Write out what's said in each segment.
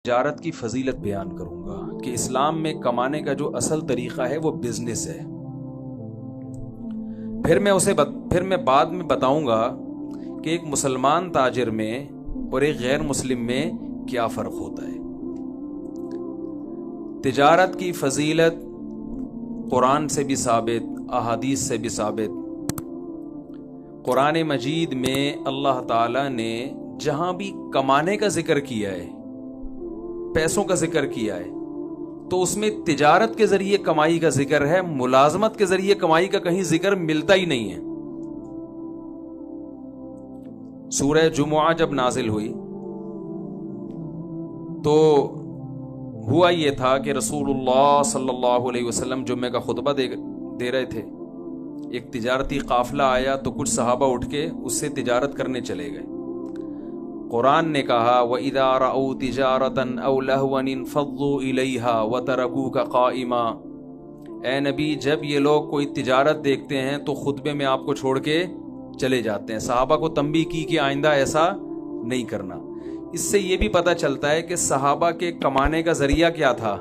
تجارت کی فضیلت بیان کروں گا کہ اسلام میں کمانے کا جو اصل طریقہ ہے وہ بزنس ہے. پھر میں بعد میں بتاؤں گا کہ ایک مسلمان تاجر میں اور ایک غیر مسلم میں کیا فرق ہوتا ہے. تجارت کی فضیلت قرآن سے بھی ثابت، احادیث سے بھی ثابت. قرآن مجید میں اللہ تعالیٰ نے جہاں بھی کمانے کا ذکر کیا ہے، پیسوں کا ذکر کیا ہے، تو اس میں تجارت کے ذریعے کمائی کا ذکر ہے. ملازمت کے ذریعے کمائی کا کہیں ذکر ملتا ہی نہیں ہے. سورہ جمعہ جب نازل ہوئی تو ہوا یہ تھا کہ رسول اللہ صلی اللہ علیہ وسلم جمعہ کا خطبہ دے رہے تھے. ایک تجارتی قافلہ آیا تو کچھ صحابہ اٹھ کے اس سے تجارت کرنے چلے گئے. قرآن نے کہا وَإِذَا رَأَوْا تِجَارَةً أَوْ لَهْوًا انفَضُّوا إِلَيْهَا وَتَرَكُوكَ قَائِمًا. اے نبی، جب یہ لوگ کوئی تجارت دیکھتے ہیں تو خطبے میں آپ کو چھوڑ کے چلے جاتے ہیں. صحابہ کو تنبیہ کی کہ آئندہ ایسا نہیں کرنا. اس سے یہ بھی پتہ چلتا ہے کہ صحابہ کے کمانے کا ذریعہ کیا تھا؟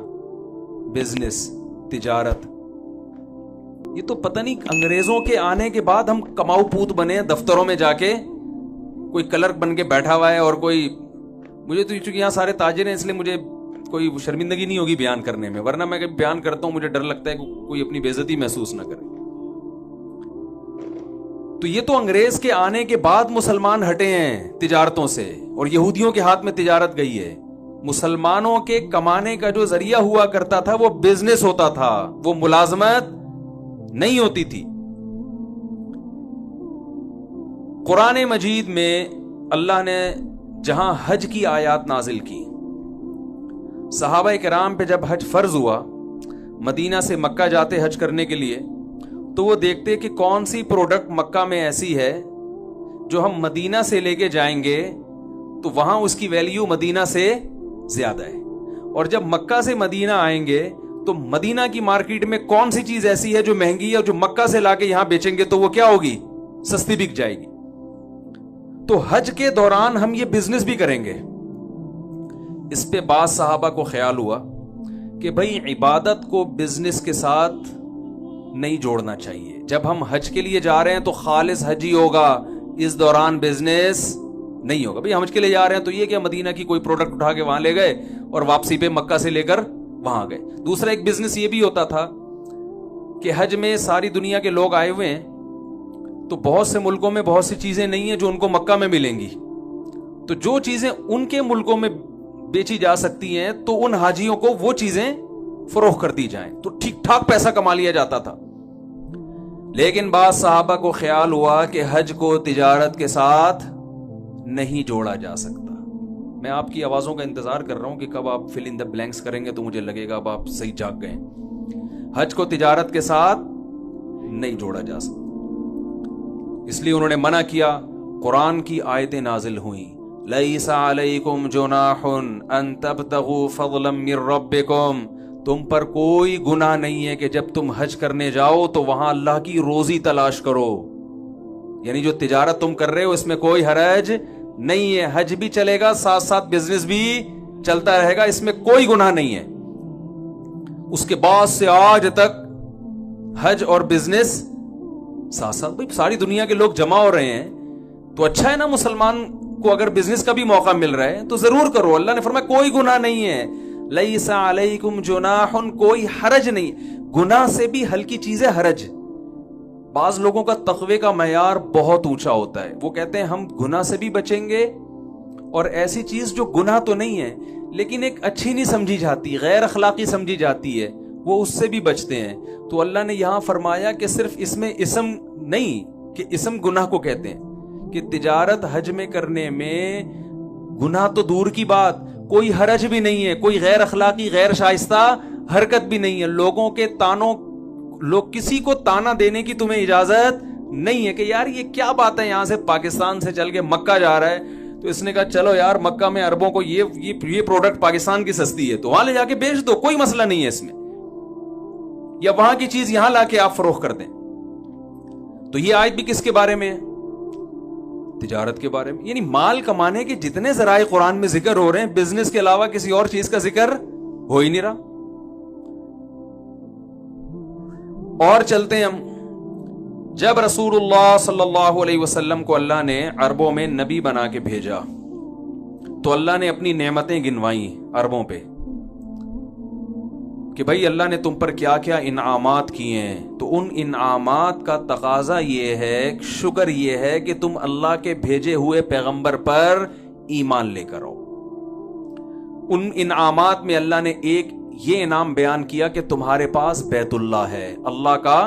بزنس، تجارت. یہ تو پتہ نہیں انگریزوں کے آنے کے بعد ہم کماؤ پوت بنے، دفتروں میں جا کے کوئی کلرک بن کے بیٹھا ہوا ہے. اور کوئی مجھے تو چونکہ یہاں سارے تاجر ہیں اس لیے مجھے کوئی شرمندگی نہیں ہوگی بیان کرنے میں، ورنہ میں بیان کرتا ہوں مجھے ڈر لگتا ہے کہ کوئی اپنی بے عزتی محسوس نہ کرے. تو یہ تو انگریز کے آنے کے بعد مسلمان ہٹے ہیں تجارتوں سے، اور یہودیوں کے ہاتھ میں تجارت گئی ہے. مسلمانوں کے کمانے کا جو ذریعہ ہوا کرتا تھا وہ بزنس ہوتا تھا، وہ ملازمت نہیں ہوتی تھی. قرآن مجید میں اللہ نے جہاں حج کی آیات نازل کی، صحابہ کرام پہ جب حج فرض ہوا، مدینہ سے مکہ جاتے حج کرنے کے لیے، تو وہ دیکھتے کہ کون سی پروڈکٹ مکہ میں ایسی ہے جو ہم مدینہ سے لے کے جائیں گے تو وہاں اس کی ویلیو مدینہ سے زیادہ ہے، اور جب مکہ سے مدینہ آئیں گے تو مدینہ کی مارکیٹ میں کون سی چیز ایسی ہے جو مہنگی ہے اور جو مکہ سے لا کے یہاں بیچیں گے تو وہ کیا ہوگی؟ سستی بک جائے گی. تو حج کے دوران ہم یہ بزنس بھی کریں گے. اس پہ بعض صحابہ کو خیال ہوا کہ بھئی عبادت کو بزنس کے ساتھ نہیں جوڑنا چاہیے. جب ہم حج کے لیے جا رہے ہیں تو خالص حج ہی ہوگا، اس دوران بزنس نہیں ہوگا. بھئی ہم حج کے لیے جا رہے ہیں تو یہ کہ مدینہ کی کوئی پروڈکٹ اٹھا کے وہاں لے گئے اور واپسی پہ مکہ سے لے کر وہاں گئے. دوسرا ایک بزنس یہ بھی ہوتا تھا کہ حج میں ساری دنیا کے لوگ آئے ہوئے ہیں تو بہت سے ملکوں میں بہت سی چیزیں نہیں ہیں جو ان کو مکہ میں ملیں گی، تو جو چیزیں ان کے ملکوں میں بیچی جا سکتی ہیں تو ان حاجیوں کو وہ چیزیں فروخت کر دی جائیں، تو ٹھیک ٹھاک پیسہ کما لیا جاتا تھا. لیکن بعض صحابہ کو خیال ہوا کہ حج کو تجارت کے ساتھ نہیں جوڑا جا سکتا. میں آپ کی آوازوں کا انتظار کر رہا ہوں کہ کب آپ فل ان دا بلینکس کریں گے تو مجھے لگے گا اب آپ صحیح جاگ گئے. حج کو تجارت کے ساتھ نہیں جوڑا جا سکتا، اس لیے انہوں نے منع کیا. قرآن کی آیتیں نازل ہوئیں، لیس علیکم جناح ان تبتغوا فضلا من ربکم، تم پر کوئی گناہ نہیں ہے کہ جب تم حج کرنے جاؤ تو وہاں اللہ کی روزی تلاش کرو. یعنی جو تجارت تم کر رہے ہو اس میں کوئی حرج نہیں ہے، حج بھی چلے گا ساتھ ساتھ بزنس بھی چلتا رہے گا، اس میں کوئی گناہ نہیں ہے. اس کے بعد سے آج تک حج اور بزنس ساتھ ساتھ. بھائی ساری دنیا کے لوگ جمع ہو رہے ہیں تو اچھا ہے نا، مسلمان کو اگر بزنس کا بھی موقع مل رہا ہے تو ضرور کرو. اللہ نے فرمایا کوئی گناہ نہیں ہے، لیس علیکم جناح، کوئی حرج نہیں. گناہ سے بھی ہلکی چیز ہے حرج. بعض لوگوں کا تقوی کا معیار بہت اونچا ہوتا ہے، وہ کہتے ہیں ہم گناہ سے بھی بچیں گے اور ایسی چیز جو گناہ تو نہیں ہے لیکن ایک اچھی نہیں سمجھی جاتی، غیر اخلاقی سمجھی جاتی ہے، وہ اس سے بھی بچتے ہیں. تو اللہ نے یہاں فرمایا کہ صرف اس میں اسم نہیں کہ اسم گناہ کو کہتے ہیں، کہ تجارت حج میں کرنے میں گناہ تو دور کی بات، کوئی حرج بھی نہیں ہے، کوئی غیر اخلاقی غیر شائستہ حرکت بھی نہیں ہے. لوگوں کے تانوں، لوگ کسی کو تانا دینے کی تمہیں اجازت نہیں ہے کہ یار یہ کیا بات ہے، یہاں سے پاکستان سے چل کے مکہ جا رہا ہے تو اس نے کہا چلو یار مکہ میں عربوں کو یہ پروڈکٹ پاکستان کی سستی ہے تو وہاں لے جا کے بیچ دو، کوئی مسئلہ نہیں ہے اس میں، یا وہاں کی چیز یہاں لا کے آپ فروخت کر دیں. تو یہ آیت بھی کس کے بارے میں ہے؟ تجارت کے بارے میں. یعنی مال کمانے کے جتنے ذرائع قرآن میں ذکر ہو رہے ہیں، بزنس کے علاوہ کسی اور چیز کا ذکر ہو ہی نہیں رہا. اور چلتے ہیں ہم. جب رسول اللہ صلی اللہ علیہ وسلم کو اللہ نے عربوں میں نبی بنا کے بھیجا تو اللہ نے اپنی نعمتیں گنوائیں عربوں پہ کہ بھائی اللہ نے تم پر کیا کیا انعامات کیے ہیں. تو ان انعامات کا تقاضا یہ ہے، شکر یہ ہے کہ تم اللہ کے بھیجے ہوئے پیغمبر پر ایمان لے کر آؤ. ان انعامات میں اللہ نے ایک یہ انعام بیان کیا کہ تمہارے پاس بیت اللہ ہے، اللہ کا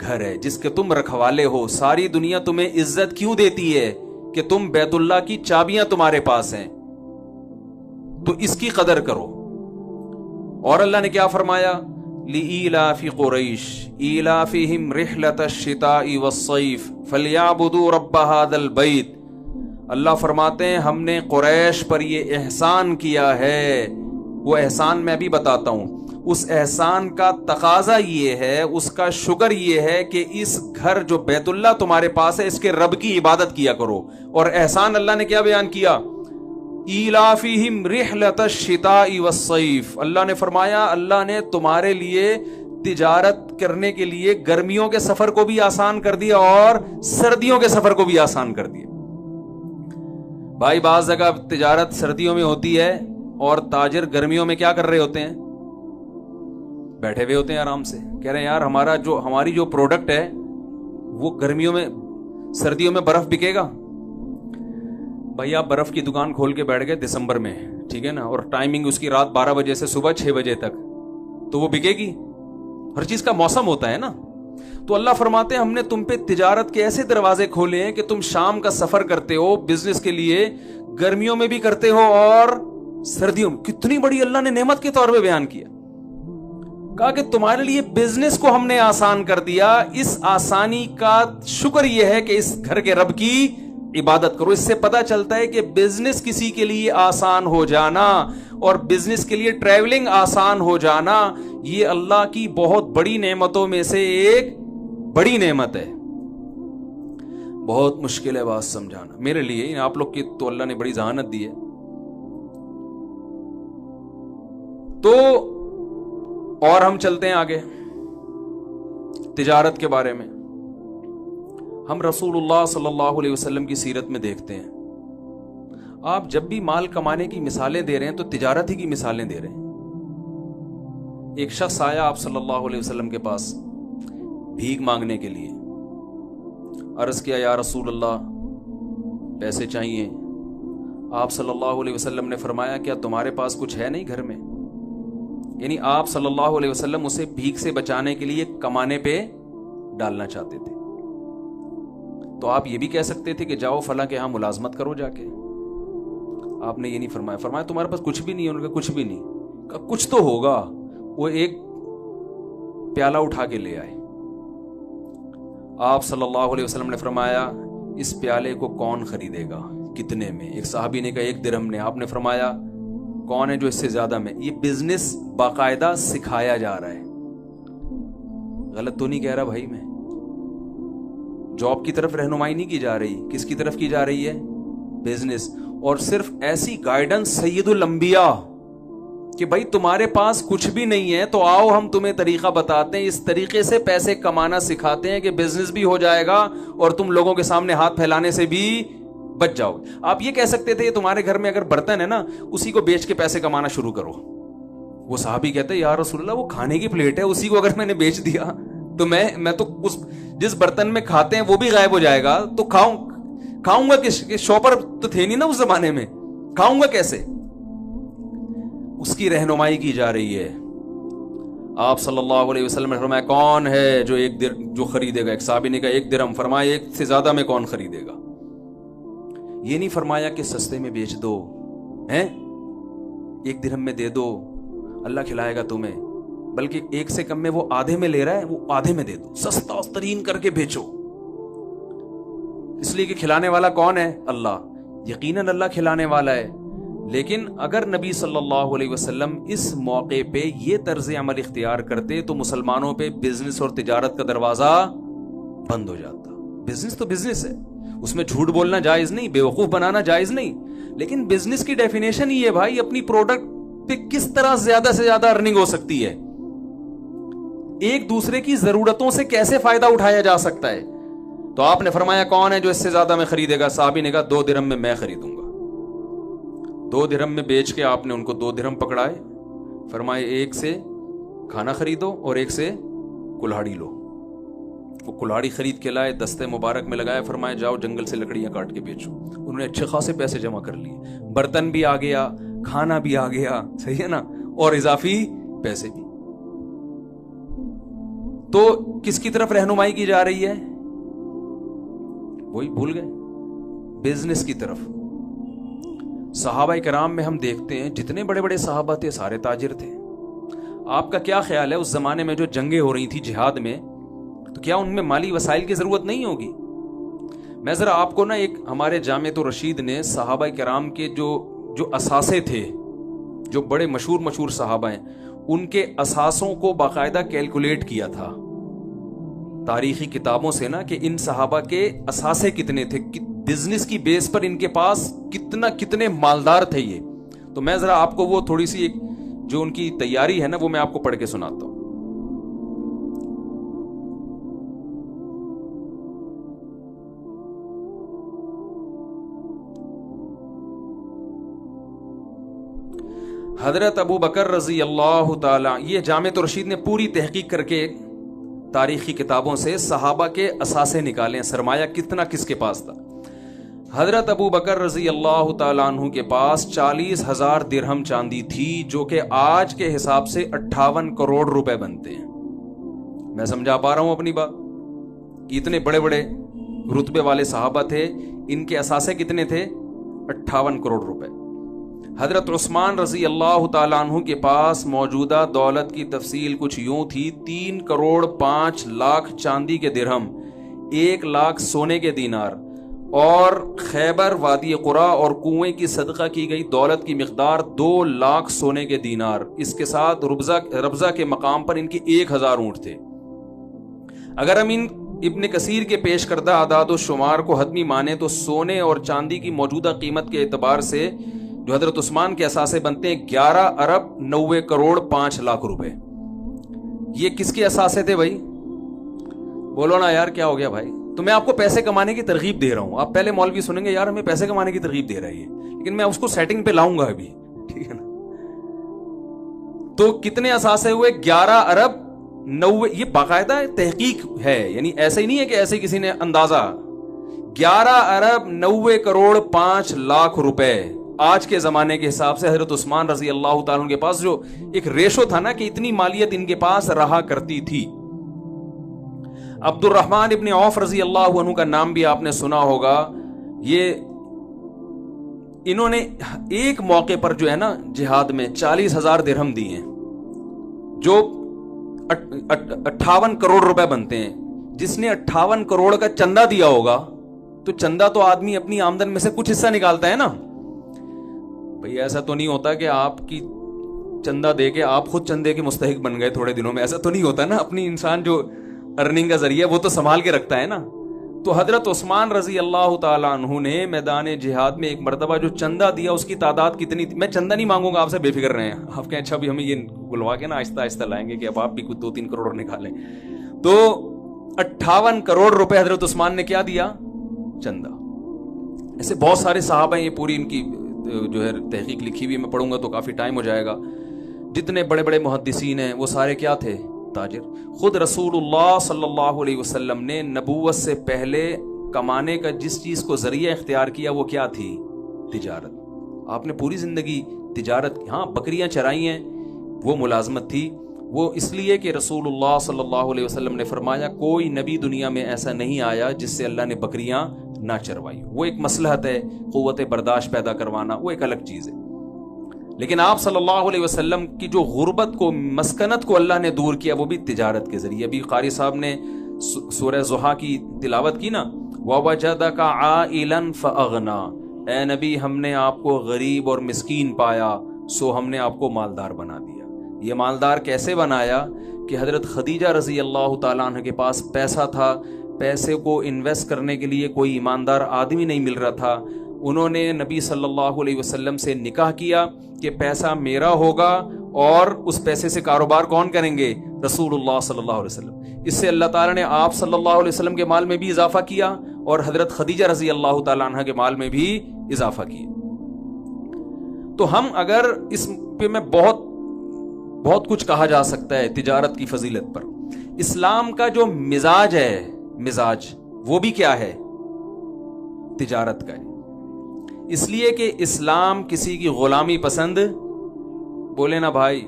گھر ہے جس کے تم رکھوالے ہو. ساری دنیا تمہیں عزت کیوں دیتی ہے کہ تم بیت اللہ کی چابیاں تمہارے پاس ہیں، تو اس کی قدر کرو. اور اللہ نے کیا فرمایا؟ لِإِيلَافِ قُرَيْشٍ إِيلَافِهِمْ رِحْلَةَ الشِّتَاءِ وَالصَّيْفِ فَلْيَعْبُدُوا رَبَّ هَذَا الْبَيْتِ. اللہ فرماتے ہیں ہم نے قریش پر یہ احسان کیا ہے. وہ احسان میں بھی بتاتا ہوں. اس احسان کا تقاضا یہ ہے، اس کا شکر یہ ہے کہ اس گھر جو بیت اللہ تمہارے پاس ہے اس کے رب کی عبادت کیا کرو. اور احسان اللہ نے کیا بیان کیا؟ ایلافہم رحلۃ الشتاء والصیف. اللہ نے فرمایا اللہ نے تمہارے لیے تجارت کرنے کے لیے گرمیوں کے سفر کو بھی آسان کر دیا اور سردیوں کے سفر کو بھی آسان کر دیا. بھائی بعض جگہ تجارت سردیوں میں ہوتی ہے اور تاجر گرمیوں میں کیا کر رہے ہوتے ہیں؟ بیٹھے ہوئے ہوتے ہیں آرام سے، کہہ رہے ہیں یار ہماری جو پروڈکٹ ہے وہ گرمیوں میں سردیوں میں برف بکے گا. بھائی آپ برف کی دکان کھول کے بیٹھ گئے دسمبر میں، ٹھیک ہے نا، اور ٹائمنگ اس کی رات 12 بجے سے صبح 6 بجے تک، تو وہ بکے گی؟ ہر چیز کا موسم ہوتا ہے نا. تو اللہ فرماتے ہیں ہم نے تم پہ تجارت کے ایسے دروازے کھولے ہیں کہ تم شام کا سفر کرتے ہو بزنس کے لیے، گرمیوں میں بھی کرتے ہو اور سردیوں میں. کتنی بڑی اللہ نے نعمت کے طور پہ بیان کیا. کہا کہ تمہارے لیے بزنس کو ہم نے آسان کر دیا. اس آسانی کا شکر یہ ہے کہ اس گھر کے رب کی عبادت کرو. اس سے پتا چلتا ہے کہ بزنس کسی کے لیے آسان ہو جانا اور بزنس کے لیے ٹریولنگ آسان ہو جانا یہ اللہ کی بہت بڑی نعمتوں میں سے ایک بڑی نعمت ہے. بہت مشکل ہے بات سمجھانا میرے لیے. آپ لوگ کی تو اللہ نے بڑی ذہانت دی ہے. تو اور ہم چلتے ہیں آگے تجارت کے بارے میں. ہم رسول اللہ صلی اللہ علیہ وسلم کی سیرت میں دیکھتے ہیں آپ جب بھی مال کمانے کی مثالیں دے رہے ہیں تو تجارت ہی کی مثالیں دے رہے ہیں. ایک شخص آیا آپ صلی اللہ علیہ وسلم کے پاس بھیک مانگنے کے لیے. عرض کیا یا رسول اللہ پیسے چاہیے. آپ صلی اللہ علیہ وسلم نے فرمایا کیا تمہارے پاس کچھ ہے نہیں گھر میں؟ یعنی آپ صلی اللہ علیہ وسلم اسے بھیک سے بچانے کے لیے کمانے پہ ڈالنا چاہتے تھے. تو آپ یہ بھی کہہ سکتے تھے کہ جاؤ فلاں کے ہاں ملازمت کرو جا کے. آپ نے یہ نہیں فرمایا. فرمایا تمہارے پاس کچھ بھی نہیں ہے؟ انہوں نے کہا کچھ بھی نہیں. کہا کچھ تو ہوگا. وہ ایک پیالہ اٹھا کے لے آئے. آپ صلی اللہ علیہ وسلم نے فرمایا اس پیالے کو کون خریدے گا، کتنے میں؟ ایک صحابی نے کہا 1 درہم نے. آپ نے فرمایا کون ہے جو اس سے زیادہ میں؟ یہ بزنس باقاعدہ سکھایا جا رہا ہے. غلط تو نہیں کہہ رہا بھائی میں؟ جاب کی طرف رہنمائی نہیں کی جا رہی. کس کی طرف کی جا رہی ہے؟ بزنس. اور صرف ایسی گائیڈنس سید الانبیاء کہ بھائی تمہارے پاس کچھ بھی نہیں ہے تو آؤ ہم تمہیں طریقہ بتاتے ہیں، اس طریقے سے پیسے کمانا سکھاتے ہیں کہ بزنس بھی ہو جائے گا اور تم لوگوں کے سامنے ہاتھ پھیلانے سے بھی بچ جاؤ. آپ یہ کہہ سکتے تھے تمہارے گھر میں اگر برتن ہے نا اسی کو بیچ کے پیسے کمانا شروع کرو. وہ صحابی کہتے ہیں یا رسول اللہ وہ کھانے کی پلیٹ ہے، اسی کو اگر میں نے بیچ دیا تو میں تو اس جس برتن میں کھاتے ہیں وہ بھی غائب ہو جائے گا. تو کھاؤں گا کس؟ شاپر تو تھے نہیں نا اس زمانے میں، کھاؤں گا کیسے؟ اس کی رہنمائی کی جا رہی ہے. آپ صلی اللہ علیہ وسلم نے فرمایا کون ہے جو خریدے گا؟ ایک صحابی نے کہا 1 درہم. فرمایا 1 سے زیادہ میں کون خریدے گا؟ یہ نہیں فرمایا کہ سستے میں بیچ دو ہیں، 1 درہم میں دے دو اللہ کھلائے گا تمہیں، بلکہ 1 سے کم میں وہ آدھے میں لے رہا ہے وہ آدھے میں دے دو، سستا ترین کر کے بیچو. اس لیے کہ کھلانے والا کون ہے؟ اللہ. یقیناً اللہ کھلانے والا ہے. لیکن اگر نبی صلی اللہ علیہ وسلم اس موقع پہ یہ طرز عمل اختیار کرتے تو مسلمانوں پہ بزنس اور تجارت کا دروازہ بند ہو جاتا. بزنس تو بزنس ہے، اس میں جھوٹ بولنا جائز نہیں, بیوقوف بنانا جائز نہیں, لیکن بزنس کی ڈیفینیشن یہ ہے بھائی اپنی پروڈکٹ پہ کس طرح زیادہ سے زیادہ ارننگ ہو سکتی ہے, ایک دوسرے کی ضرورتوں سے کیسے فائدہ اٹھایا جا سکتا ہے. تو آپ نے فرمایا کون ہے جو اس سے زیادہ میں خریدے گا؟ صحابی نے کہا 2 درہم میں خریدوں گا. 2 درہم میں بیچ کے آپ نے ان کو 2 درہم پکڑائے, فرمائے ایک سے کھانا خریدو اور ایک سے کلہاڑی لو. وہ کلہاڑی خرید کے لائے, دستے مبارک میں لگائے, فرمایا جاؤ جنگل سے لکڑیاں کاٹ کے بیچو. انہوں نے اچھے خاصے پیسے جمع کر لیے, برتن بھی آ گیا, کھانا بھی آ گیا, صحیح ہے نا, اور اضافی پیسے بھی. تو کس کی طرف رہنمائی کی جا رہی ہے؟ وہی بھول گئے, بزنس کی طرف. صحابہ کرام میں ہم دیکھتے ہیں جتنے بڑے بڑے صحابہ تھے سارے تاجر تھے. آپ کا کیا خیال ہے اس زمانے میں جو جنگیں ہو رہی تھی جہاد میں, تو کیا ان میں مالی وسائل کی ضرورت نہیں ہوگی؟ میں ذرا آپ کو نا ایک ہمارے جامعۃ الرشید نے صحابہ کرام کے جو اثاثے تھے, جو بڑے مشہور صحابہ ہیں, ان کے اثاثوں کو باقاعدہ کیلکولیٹ کیا تھا تاریخی کتابوں سے نا, کہ ان صحابہ کے اثاثے کتنے تھے, بزنس کی بیس پر ان کے پاس کتنے مالدار تھے یہ. تو میں ذرا آپ کو وہ تھوڑی سی ایک جو ان کی تیاری ہے نا وہ میں آپ کو پڑھ کے سناتا ہوں. حضرت ابو بکر رضی اللہ تعالی, یہ جامعۃ الرشید نے پوری تحقیق کر کے تاریخی کتابوں سے صحابہ کے اثاثے نکالے, سرمایہ کتنا کس کے پاس تھا. حضرت ابو بکر رضی اللہ تعالیٰ عنہ کے پاس 40,000 درہم چاندی تھی, جو کہ آج کے حساب سے 58 کروڑ روپے بنتے ہیں. میں سمجھا پا رہا ہوں اپنی بات؟ اتنے بڑے بڑے رتبے والے صحابہ تھے, ان کے اثاثے کتنے تھے؟ 58 کروڑ روپے. حضرت عثمان رضی اللہ تعالیٰ عنہ کے پاس موجودہ دولت کی تفصیل کچھ یوں تھی: 3 کروڑ 5 لاکھ چاندی کے درہم, 1 لاکھ سونے کے دینار, اور خیبر, وادی قرا اور کنویں کی صدقہ کی گئی دولت کی مقدار 2 لاکھ سونے کے دینار. اس کے ساتھ ربضہ کے مقام پر ان کے 1000 اونٹ تھے. اگر ہم ان ابن کثیر کے پیش کردہ اعداد و شمار کو حتمی مانیں تو سونے اور چاندی کی موجودہ قیمت کے اعتبار سے جو حضرت عثمان کے اثاثے بنتے ہیں 11 ارب 90 کروڑ 5 لاکھ روپے. یہ کس کے اثاثے تھے بھائی؟ بولو نا یار, کیا ہو گیا بھائی؟ تو میں آپ کو پیسے کمانے کی ترغیب دے رہا ہوں. آپ پہلے مولوی سنیں گے یار ہمیں پیسے کمانے کی ترغیب دے رہی ہے, لیکن میں اس کو سیٹنگ پہ لاؤں گا ابھی, ٹھیک ہے نا. تو کتنے اثاثے ہوئے؟ 11 ارب 90. یہ باقاعدہ تحقیق ہے, یعنی ایسے ہی نہیں ہے کہ ایسے کسی نے اندازہ. 11 ارب 90 کروڑ 5 لاکھ روپے آج کے زمانے کے حساب سے حضرت عثمان رضی اللہ تعالیٰ کے پاس جو ایک ریشو تھا نا کہ اتنی مالیت ان کے پاس رہا کرتی تھی. عبد الرحمن ابن عوف رضی اللہ عنہ کا نام بھی آپ نے سنا ہوگا. یہ انہوں نے ایک موقع پر جو ہے نا جہاد میں 40,000 درہم دی ہیں, جو 58 کروڑ روپے بنتے ہیں. جس نے 58 کروڑ کا چندہ دیا ہوگا, تو چندہ تو آدمی اپنی آمدن میں سے کچھ حصہ نکالتا ہے نا بھئی. ایسا تو نہیں ہوتا کہ آپ کی چندہ دے کے آپ خود چندے کے مستحق بن گئے تھوڑے دنوں میں, ایسا تو نہیں ہوتا نا. اپنی انسان جو ارننگ کا ذریعہ وہ تو سنبھال کے رکھتا ہے نا. تو حضرت عثمان رضی اللہ تعالیٰ عنہ نے میدان جہاد میں ایک مرتبہ جو چندہ دیا اس کی تعداد کتنی تھی؟ میں چندہ نہیں مانگوں گا آپ سے, بے فکر رہے ہیں. آپ کہیں اچھا بھی ہمیں یہ بلوا کے نا آہستہ آہستہ لائیں گے کہ اب آپ بھی کچھ 2-3 کروڑ نکالیں. تو 58 کروڑ روپے حضرت عثمان نے کیا دیا؟ چندہ. ایسے بہت سارے صحابہ ہیں, یہ پوری ان کی جو ہے تحقیق لکھی ہوئی, میں پڑھوں گا تو کافی ٹائم ہو جائے گا. جتنے بڑے بڑے محدثین ہیں وہ سارے کیا تھے؟ تاجر. خود رسول اللہ صلی اللہ علیہ وسلم نے نبوت سے پہلے کمانے کا جس چیز کو ذریعہ اختیار کیا وہ کیا تھی؟ تجارت. آپ نے پوری زندگی تجارت, ہاں بکریاں چرائی ہیں, وہ ملازمت تھی. وہ اس لیے کہ رسول اللہ صلی اللہ علیہ وسلم نے فرمایا کوئی نبی دنیا میں ایسا نہیں آیا جس سے اللہ نے بکریاں نہ چروائی. وہ ایک مصلحت ہے, قوت برداشت پیدا کروانا وہ ایک الگ چیز ہے. لیکن آپ صلی اللہ علیہ وسلم کی جو غربت کو, مسکنت کو اللہ نے دور کیا وہ بھی تجارت کے ذریعے. ابھی قاری صاحب نے سورہ ضحیٰ کی تلاوت کی نا, وَوَجَدَكَ عَائِلًا فَأَغْنَا, اے نبی ہم نے آپ کو غریب اور مسکین پایا سو ہم نے آپ کو مالدار بنا دیا. یہ مالدار کیسے بنایا کہ حضرت خدیجہ رضی اللہ تعالیٰ عنہ کے پاس پیسہ تھا, پیسے کو انویسٹ کرنے کے لیے کوئی ایماندار آدمی نہیں مل رہا تھا، انہوں نے نبی صلی اللہ علیہ وسلم سے نکاح کیا کہ پیسہ میرا ہوگا اور اس پیسے سے کاروبار کون کریں گے؟ رسول اللہ صلی اللہ علیہ وسلم۔ اس سے اللہ تعالیٰ نے آپ صلی اللہ علیہ وسلم کے مال میں بھی اضافہ کیا اور حضرت خدیجہ رضی اللہ تعالیٰ عنہ کے مال میں بھی اضافہ کیا۔ تو ہم اگر اس پہ میں بہت کچھ کہا جا سکتا ہے تجارت کی فضیلت پر۔ اسلام کا جو مزاج ہے، وہ بھی کیا ہے؟ تجارت کا ہے، اس لیے کہ اسلام کسی کی غلامی پسند، بولے نا بھائی،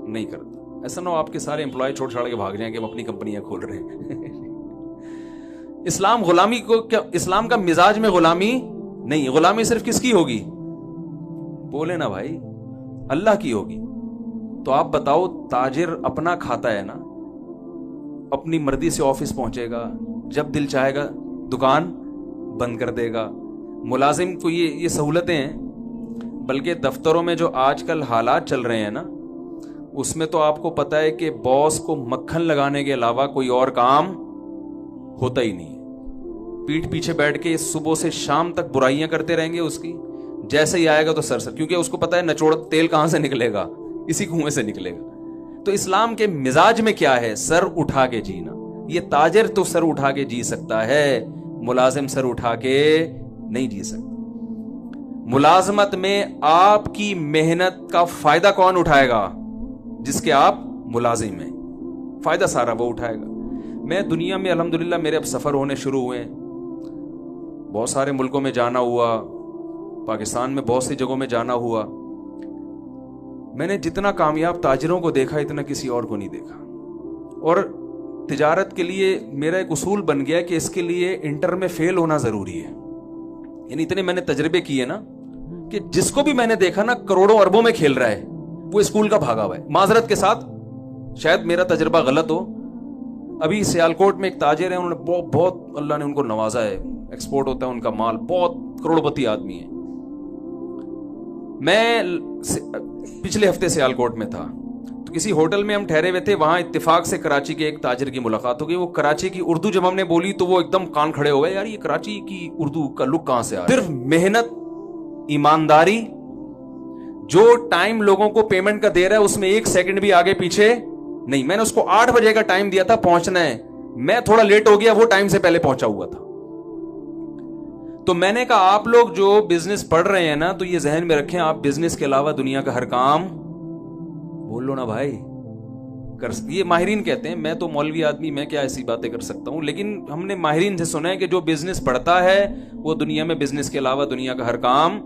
نہیں کرتا۔ ایسا نہ ہو آپ کے سارے امپلائی چھوڑ کے بھاگ جائیں کہ ہم اپنی کمپنیاں کھول رہے ہیں۔ اسلام غلامی کو کیا، اسلام کا مزاج میں غلامی نہیں، غلامی صرف کس کی ہوگی؟ بولے نا بھائی، اللہ کی ہوگی۔ تو آپ بتاؤ، تاجر اپنا کھاتا ہے نا، اپنی مرضی سے آفس پہنچے گا، جب دل چاہے گا دکان بند کر دے گا۔ ملازم کو یہ سہولتیں ہیں، بلکہ دفتروں میں جو آج کل حالات چل رہے ہیں نا، اس میں تو آپ کو پتہ ہے کہ باس کو مکھن لگانے کے علاوہ کوئی اور کام ہوتا ہی نہیں ہے۔ پیٹھ پیچھے بیٹھ کے صبح سے شام تک برائیاں کرتے رہیں گے اس کی، جیسے ہی آئے گا تو سر کیونکہ اس کو پتہ ہے نچوڑ تیل کہاں سے نکلے گا، اسی کنویں سے نکلے گا۔ تو اسلام کے مزاج میں کیا ہے؟ سر اٹھا کے جینا۔ یہ تاجر تو سر اٹھا کے جی سکتا ہے، ملازم سر اٹھا کے نہیں جی سکتا۔ ملازمت میں آپ کی محنت کا فائدہ کون اٹھائے گا؟ جس کے آپ ملازم ہیں، فائدہ سارا وہ اٹھائے گا۔ میں دنیا میں الحمدللہ میرے اب سفر ہونے شروع ہوئے ہیں، بہت سارے ملکوں میں جانا ہوا، پاکستان میں بہت سی جگہوں میں جانا ہوا۔ میں نے جتنا کامیاب تاجروں کو دیکھا اتنا کسی اور کو نہیں دیکھا۔ اور تجارت کے لیے میرا ایک اصول بن گیا کہ اس کے لیے انٹر میں فیل ہونا ضروری ہے۔ یعنی اتنے میں نے تجربے کیے نا کہ جس کو بھی میں نے دیکھا نا کروڑوں اربوں میں کھیل رہا ہے، وہ اسکول کا بھاگا ہوا ہے۔ معذرت کے ساتھ شاید میرا تجربہ غلط ہو، ابھی سیالکوٹ میں ایک تاجر ہیں، انہوں نے بہت اللہ نے ان کو نوازا ہے، ایکسپورٹ ہوتا ہے ان کا مال، بہت کروڑپتی آدمی ہے۔ میں پچھلے ہفتے سیالکوٹ میں تھا، تو کسی ہوٹل میں ہم ٹھہرے ہوئے تھے، وہاں اتفاق سے کراچی کے ایک تاجر کی ملاقات ہو گئی۔ وہ کراچی کی اردو جب ہم نے بولی تو وہ ایک دم کان کھڑے ہو گئے، یار یہ کراچی کی اردو کا لک کہاں سے آ رہا ہے؟ صرف محنت، ایمانداری، جو ٹائم لوگوں کو پیمنٹ کا دے رہا ہے اس میں ایک سیکنڈ بھی آگے پیچھے نہیں۔ میں نے اس کو 8 بجے کا ٹائم دیا تھا پہنچنا ہے، میں تھوڑا لیٹ ہو گیا، وہ ٹائم سے پہلے پہنچا ہوا تھا۔ تو میں نے کہا آپ لوگ جو بزنس پڑھ رہے ہیں نا، تو یہ ذہن میں رکھیں آپ بزنس کے علاوہ دنیا کا ہر کام، بول لو نا بھائی، کر سکتے۔ یہ ماہرین کہتے ہیں، میں تو مولوی آدمی، میں کیا ایسی باتیں کر سکتا ہوں، لیکن ہم نے ماہرین سے سنا ہے کہ جو بزنس پڑھتا ہے وہ دنیا میں بزنس کے علاوہ دنیا کا ہر کام،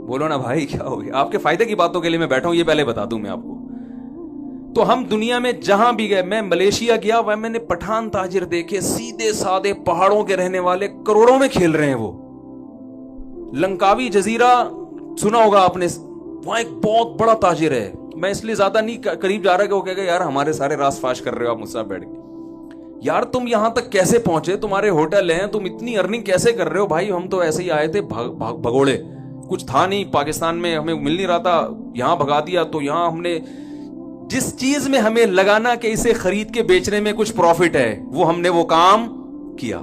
بولو نا بھائی کیا ہو گیا؟ آپ کے فائدے کی باتوں کے لیے میں بیٹھا ہوں، یہ پہلے بتا دوں میں آپ کو۔ تو ہم دنیا میں جہاں بھی گئے، میں ملیشیا گیا، وہاں میں نے پٹھان تاجر دیکھے، سیدھے سادے پہاڑوں کے رہنے والے، کروڑوں میں کھیل رہے ہیں وہ۔ لنکاوی جزیرہ سنا ہوگا آپ نے، وہاں ایک بہت بڑا تاجر ہے، میں اس لیے زیادہ نہیں قریب جا رہا کہ وہ کہے گا یار ہمارے سارے راز فاش کر رہے ہو آپ مجھ سے بیٹھ کے، یار تم یہاں تک کیسے پہنچے، تمہارے ہوٹل ہیں، تم اتنی ارننگ کیسے کر رہے ہو؟ بھائی ہم تو ایسے ہی آئے تھے بھگوڑے، کچھ تھا نہیں، پاکستان میں ہمیں مل نہیں رہا تھا، یہاں بھگا دیا، تو یہاں ہم نے جس چیز میں ہمیں لگانا کہ اسے خرید کے بیچنے میں کچھ پروفٹ ہے، وہ ہم نے وہ کام کیا،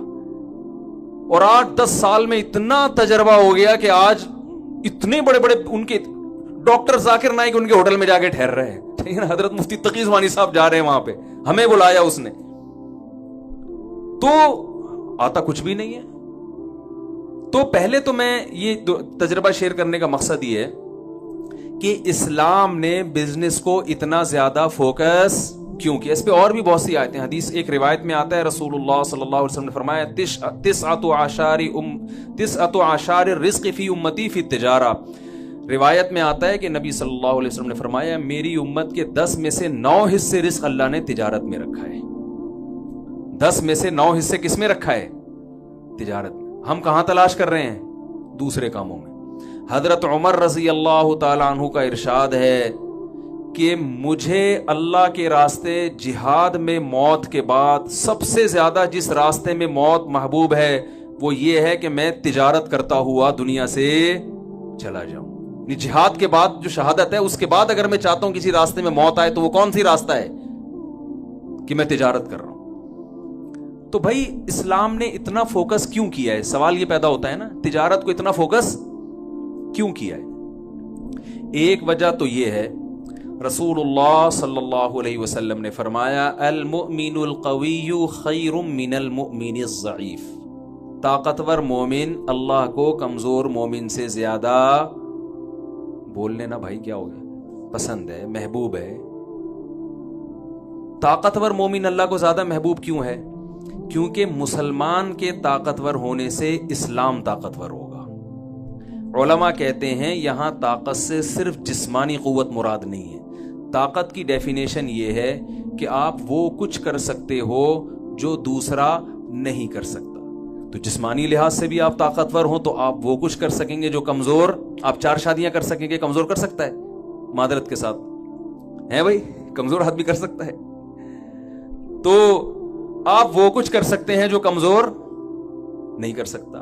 اور 8-10 سال میں اتنا تجربہ ہو گیا کہ آج اتنے بڑے بڑے ان کے ڈاکٹر ذاکر نائک ان کے ہوٹل میں جا کے ٹھہر رہے ہیں، حضرت مفتی تقی عثمانی صاحب جا رہے ہیں وہاں پہ، ہمیں بلایا اس نے، تو آتا کچھ بھی نہیں ہے۔ تو پہلے تو میں یہ تجربہ شیئر کرنے کا مقصد یہ ہے کہ اسلام نے بزنس کو اتنا زیادہ فوکس کیوں کیا۔ اس پہ اور بھی بہت سی آیتیں، حدیث ایک روایت میں آتا ہے، رسول اللہ صلی اللہ علیہ وسلم نے فرمایا تسعۃ اعشار الرزق فی امتی فی التجارہ۔ روایت میں آتا ہے کہ نبی صلی اللہ علیہ وسلم نے فرمایا میری امت کے 10 میں سے 9 حصے رزق اللہ نے تجارت میں رکھا ہے۔ 10 میں سے 9 حصے کس میں رکھا ہے؟ تجارت میں۔ ہم کہاں تلاش کر رہے ہیں؟ دوسرے کاموں میں۔ حضرت عمر رضی اللہ تعالیٰ عنہ کا ارشاد ہے کہ مجھے اللہ کے راستے جہاد میں موت کے بعد سب سے زیادہ جس راستے میں موت محبوب ہے وہ یہ ہے کہ میں تجارت کرتا ہوا دنیا سے چلا جاؤں۔ جہاد کے بعد جو شہادت ہے اس کے بعد اگر میں چاہتا ہوں کسی راستے میں موت آئے تو وہ کون سی راستہ ہے؟ کہ میں تجارت کر رہا ہوں۔ تو بھائی اسلام نے اتنا فوکس کیوں کیا ہے؟ سوال یہ پیدا ہوتا ہے نا، تجارت کو اتنا فوکس کیوں کیا ہے؟ ایک وجہ تو یہ ہے، رسول اللہ صلی اللہ علیہ وسلم نے فرمایا المؤمن القوی خیر من المؤمن الضعیف، طاقتور مومن اللہ کو کمزور مومن سے زیادہ، بولنے نا بھائی کیا ہو گیا، پسند ہے، محبوب ہے۔ طاقتور مومن اللہ کو زیادہ محبوب کیوں ہے؟ کیونکہ مسلمان کے طاقتور ہونے سے اسلام طاقتور ہوگا۔ علماء کہتے ہیں یہاں طاقت سے صرف جسمانی قوت مراد نہیں ہے، طاقت کی ڈیفینیشن یہ ہے کہ آپ وہ کچھ کر سکتے ہو جو دوسرا نہیں کر سکتا۔ تو جسمانی لحاظ سے بھی آپ طاقتور ہوں تو آپ وہ کچھ کر سکیں گے جو کمزور، آپ 4 شادیاں کر سکیں گے، کمزور کر سکتا ہے معذرت کے ساتھ ہے بھائی، کمزور آدمی کر سکتا ہے، تو آپ وہ کچھ کر سکتے ہیں جو کمزور نہیں کر سکتا۔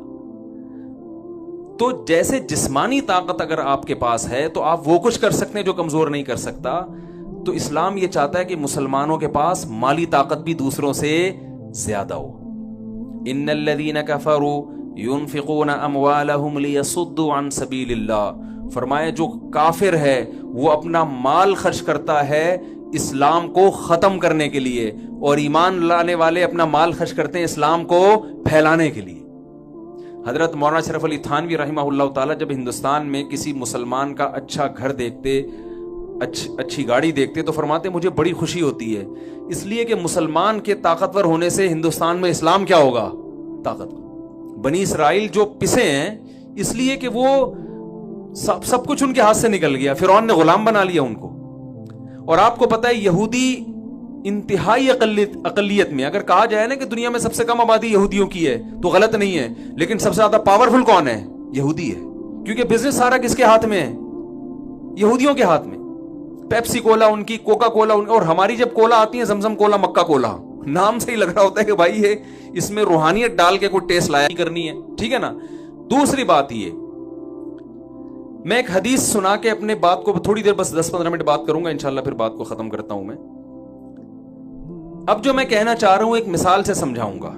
تو جیسے جسمانی طاقت اگر آپ کے پاس ہے تو آپ وہ کچھ کر سکتے ہیں جو کمزور نہیں کر سکتا، تو اسلام یہ چاہتا ہے کہ مسلمانوں کے پاس مالی طاقت بھی دوسروں سے زیادہ ہو۔ ان الذين كفروا ينفقون اموالهم ليصدوا عن سبيل الله، فرمایا جو کافر ہے وہ اپنا مال خرچ کرتا ہے اسلام کو ختم کرنے کے لیے، اور ایمان لانے والے اپنا مال خرچ کرتے ہیں اسلام کو پھیلانے کے لیے۔ حضرت مولانا اشرف علی تھانوی رحمہ اللہ تعالی جب ہندوستان میں کسی مسلمان کا اچھا گھر دیکھتے، اچھی گاڑی دیکھتے تو فرماتے مجھے بڑی خوشی ہوتی ہے، اس لیے کہ مسلمان کے طاقتور ہونے سے ہندوستان میں اسلام کیا ہوگا؟ طاقتور۔ بنی اسرائیل جو پسے ہیں اس لیے کہ وہ سب کچھ ان کے ہاتھ سے نکل گیا، فرعون نے غلام بنا لیا ان کو۔ اور آپ کو پتہ ہے یہودی انتہائی اقلیت میں، اگر کہا جائے نا کہ دنیا میں سب سے کم آبادی یہودیوں کی ہے تو غلط نہیں ہے، لیکن سب سے زیادہ پاورفل کون ہے؟ یہودی ہے، کیونکہ بزنس سارا کس کے ہاتھ میں ہے؟ یہودیوں کے ہاتھ میں۔ پیپسی کولا ان کی، کوکا کولا ان کی، اور ہماری جب کولا آتی ہے زمزم کولا، مکہ کولا، نام سے ہی لگ رہا ہوتا ہے کہ بھائی یہ اس میں روحانیت ڈال کے کوئی ٹیسٹ لایا کرنی ہے، ٹھیک ہے نا۔ دوسری بات یہ، میں ایک حدیث سنا کے اپنے بات کو تھوڑی دیر، بس 10-15 منٹ بات کروں گا انشاءاللہ، پھر بات کو ختم کرتا ہوں میں۔ اب جو میں کہنا چاہ رہا ہوں ایک مثال سے سمجھاؤں گا۔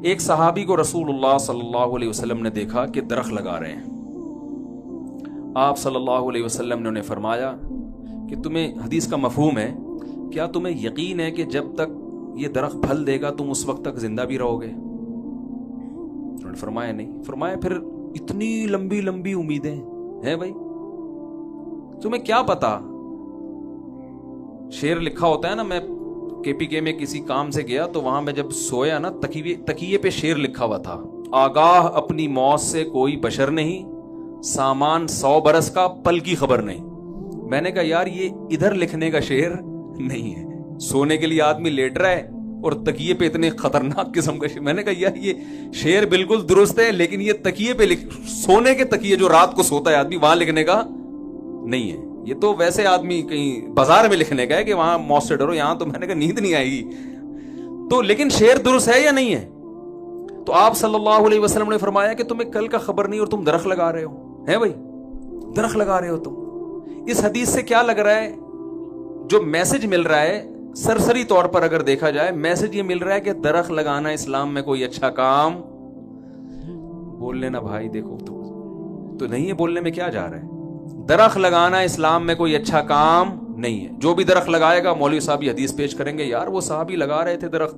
ایک صحابی کو رسول اللہ صلی اللہ علیہ وسلم نے دیکھا کہ درخت لگا رہے ہیں۔ آپ صلی اللہ علیہ وسلم نے انہیں فرمایا کہ تمہیں، حدیث کا مفہوم ہے، کیا تمہیں یقین ہے کہ جب تک یہ درخت پھل دے گا تم اس وقت تک زندہ بھی رہو گے؟ انہوں نے فرمایا نہیں۔ فرمایا پھر اتنی لمبی لمبی امیدیں ہیں بھائی، تمہیں کیا پتا؟ شعر لکھا ہوتا ہے نا، میں KPK میں کسی کام سے گیا تو وہاں میں جب سویا نا، تکیے پہ شعر لکھا ہوا تھا، آگاہ اپنی موت سے کوئی بشر نہیں، سامان 100 برس کا پل کی خبر نہیں۔ میں نے کہا یار یہ ادھر لکھنے کا شعر نہیں ہے، سونے کے لیے آدمی لیٹ رہا ہے اور تکیے پہ اتنے خطرناک قسم کا شعر۔ میں نے کہا یار یہ شعر بالکل درست ہے، لیکن یہ تکیے پہ سونے کے تکیے جو رات کو سوتا ہے آدمی، وہاں لکھنے کا نہیں ہے۔ یہ تو ویسے آدمی کہیں بازار میں لکھنے کا ہے کہ وہاں موت سے ڈرو، یہاں تو میں نے کہا نیند نہیں آئے گی تو، لیکن شعر درست ہے یا نہیں ہے؟ تو آپ صلی اللہ علیہ وسلم نے فرمایا کہ تمہیں کل کا خبر نہیں اور تم درخت لگا رہے ہو، ہے بھائی درخت لگا رہے ہو تم۔ اس حدیث سے کیا لگ رہا ہے؟ جو میسج مل رہا ہے سرسری طور پر اگر دیکھا جائے، میسج یہ مل رہا ہے کہ درخت لگانا اسلام میں کوئی اچھا کام، بول لینا بھائی دیکھو تو نہیں ہے، بولنے میں کیا جا رہا ہے؟ درخت لگانا اسلام میں کوئی اچھا کام نہیں ہے۔ جو بھی درخت لگائے گا مولوی صاحب یہ حدیث پیش کریں گے، یار وہ صحابی لگا رہے تھے درخت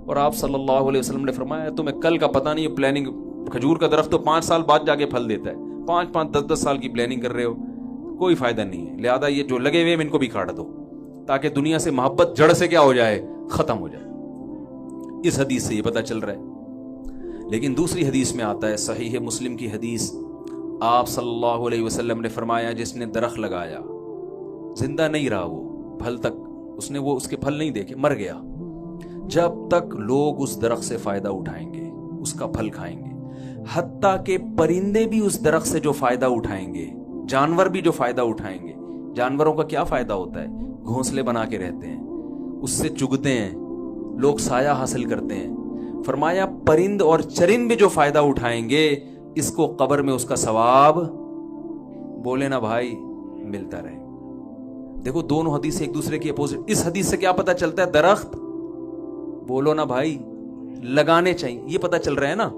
اور آپ صلی اللہ علیہ وسلم نے فرمایا تمہیں کل کا پتہ نہیں، پلاننگ، کھجور کا درخت تو 5 سال بعد جا کے پھل دیتا ہے، 5-5 10-10 سال کی پلاننگ کر رہے ہو، کوئی فائدہ نہیں ہے۔ لہذا یہ جو لگے ہوئے ہیں ان کو بھی کاٹ دو تاکہ دنیا سے محبت جڑ سے کیا ہو جائے؟ ختم ہو جائے۔ اس حدیث سے یہ پتہ چل رہا ہے۔ لیکن دوسری حدیث میں آتا ہے، صحیح مسلم کی حدیث، آپ صلی اللہ علیہ وسلم نے فرمایا جس نے درخت لگایا زندہ نہیں رہا، وہ پھل تک اس کے پھل نہیں دیکھے، مر گیا، جب تک لوگ اس درخت سے فائدہ اٹھائیں گے اس کا پھل کھائیں گے، حتیٰ کہ پرندے بھی اس درخت سے جو فائدہ اٹھائیں گے، جانور بھی جو فائدہ اٹھائیں گے۔ جانوروں کا کیا فائدہ ہوتا ہے؟ گھونسلے بنا کے رہتے ہیں، اس سے چگتے ہیں، لوگ سایہ حاصل کرتے ہیں۔ فرمایا پرند اور چرند بھی جو فائدہ اٹھائیں گے اس کو قبر میں اس کا ثواب، بولے نا بھائی، ملتا رہے۔ دیکھو دونوں حدیث ایک دوسرے کی اپوزٹ۔ اس حدیث سے کیا پتہ چلتا ہے؟ درخت، بولو نا بھائی، لگانے چاہیے. یہ پتہ چل رہا ہے نا,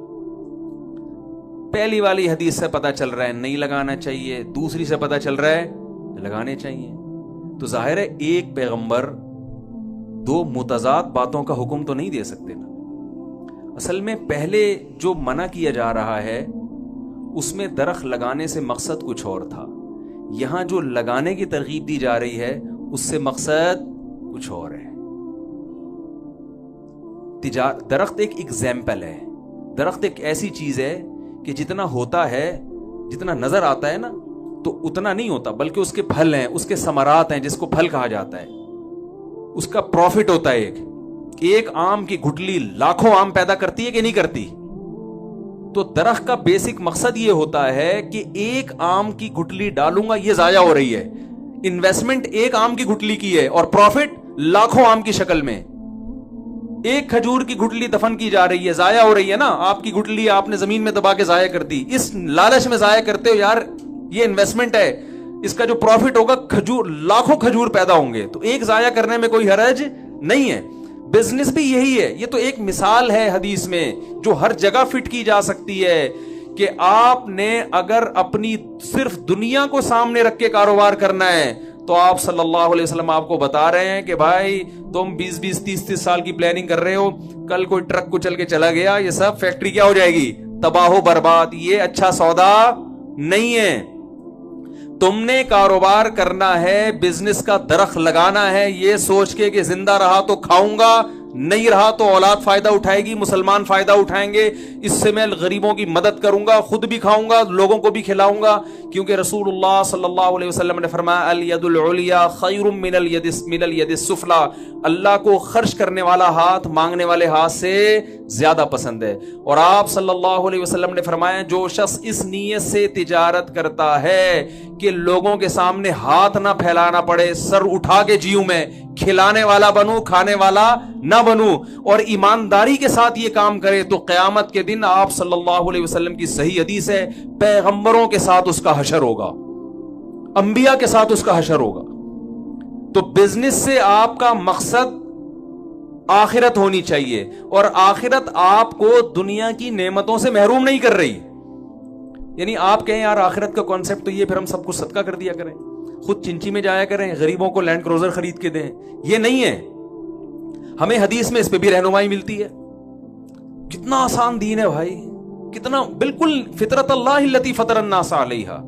پہلی والی حدیث سے پتہ چل رہا ہے نہیں لگانا چاہیے, دوسری سے پتہ چل رہا ہے لگانے چاہیے. تو ظاہر ہے ایک پیغمبر دو متضاد باتوں کا حکم تو نہیں دے سکتے نا. اصل میں پہلے جو منع کیا جا رہا ہے اس میں درخت لگانے سے مقصد کچھ اور تھا, یہاں جو لگانے کی ترغیب دی جا رہی ہے اس سے مقصد کچھ اور ہے. درخت ایک ایگزامپل ہے, درخت ایک ایسی چیز ہے کہ جتنا ہوتا ہے, جتنا نظر آتا ہے نا, تو اتنا نہیں ہوتا, بلکہ اس کے پھل ہیں, اس کے ثمرات ہیں, جس کو پھل کہا جاتا ہے, اس کا پروفٹ ہوتا ہے. ایک آم کی گٹلی لاکھوں آم پیدا کرتی ہے کہ نہیں کرتی؟ تو درخت کا بیسک مقصد یہ ہوتا ہے کہ ایک آم کی گٹلی ڈالوں گا یہ ضائع ہو رہی ہے, انویسٹمنٹ ایک آم کی گٹلی کی ہے اور پروفٹ لاکھوں آم کی شکل میں. ایک کھجور کی گٹلی دفن کی جا رہی ہے, ضائع ہو رہی ہے نا, آپ کی گٹلی آپ نے زمین میں دبا کے ضائع کر دی, اس لالچ میں ضائع کرتے ہو یار یہ انویسٹمنٹ ہے, اس کا جو پروفٹ ہوگا کھجور, لاکھوں کھجور پیدا ہوں گے, تو ایک ضائع کرنے میں کوئی حرج نہیں ہے. بزنس بھی یہی ہے. یہ تو ایک مثال ہے حدیث میں جو ہر جگہ فٹ کی جا سکتی ہے کہ آپ نے اگر اپنی صرف دنیا کو سامنے رکھ کے کاروبار کرنا ہے تو آپ صلی اللہ علیہ وسلم آپ کو بتا رہے ہیں کہ بھائی تم 20 30 سال کی پلاننگ کر رہے ہو, کل کوئی ٹرک کچل کے چلا گیا, یہ سب فیکٹری کیا ہو جائے گی, تباہ و برباد. یہ اچھا سودا نہیں ہے. تم نے کاروبار کرنا ہے, بزنس کا درخت لگانا ہے یہ سوچ کے کہ زندہ رہا تو کھاؤں گا, نہیں رہا تو اولاد فائدہ اٹھائے گی, مسلمان فائدہ اٹھائیں گے, اس سے میں غریبوں کی مدد کروں گا, خود بھی کھاؤں گا, لوگوں کو بھی کھلاؤں گا. کیونکہ رسول اللہ صلی اللہ علیہ وسلم نے فرمایا الید العلیٰ خیر من الید السفلی, اللہ کو خرچ کرنے والا ہاتھ مانگنے والے ہاتھ سے زیادہ پسند ہے. اور آپ صلی اللہ علیہ وسلم نے فرمایا جو شخص اس نیت سے تجارت کرتا ہے کہ لوگوں کے سامنے ہاتھ نہ پھیلانا پڑے, سر اٹھا کے جیوں میں, کھلانے والا بنوں کھانے والا نہ بنوں, اور ایمانداری کے ساتھ یہ کام کرے, تو قیامت کے دن آپ صلی اللہ علیہ وسلم کی صحیح حدیث ہے پیغمبروں کے ساتھ اس کا حشر ہوگا, انبیاء کے ساتھ اس کا حشر ہوگا. تو بزنس سے آپ کا مقصد آخرت ہونی چاہیے, اور آخرت آپ کو دنیا کی نعمتوں سے محروم نہیں کر رہی. یعنی آپ کہیں یار آخرت کا کانسیپٹ تو یہ پھر ہم سب کچھ صدقہ کر دیا کریں, خود چنچی میں جایا کریں, غریبوں کو لینڈ کروزر خرید کے دیں, یہ نہیں ہے. ہمیں حدیث میں اس پہ بھی رہنمائی ملتی ہے. کتنا آسان دین ہے بھائی, کتنا بالکل فطرت اللہ التی فطر الناس علیہا.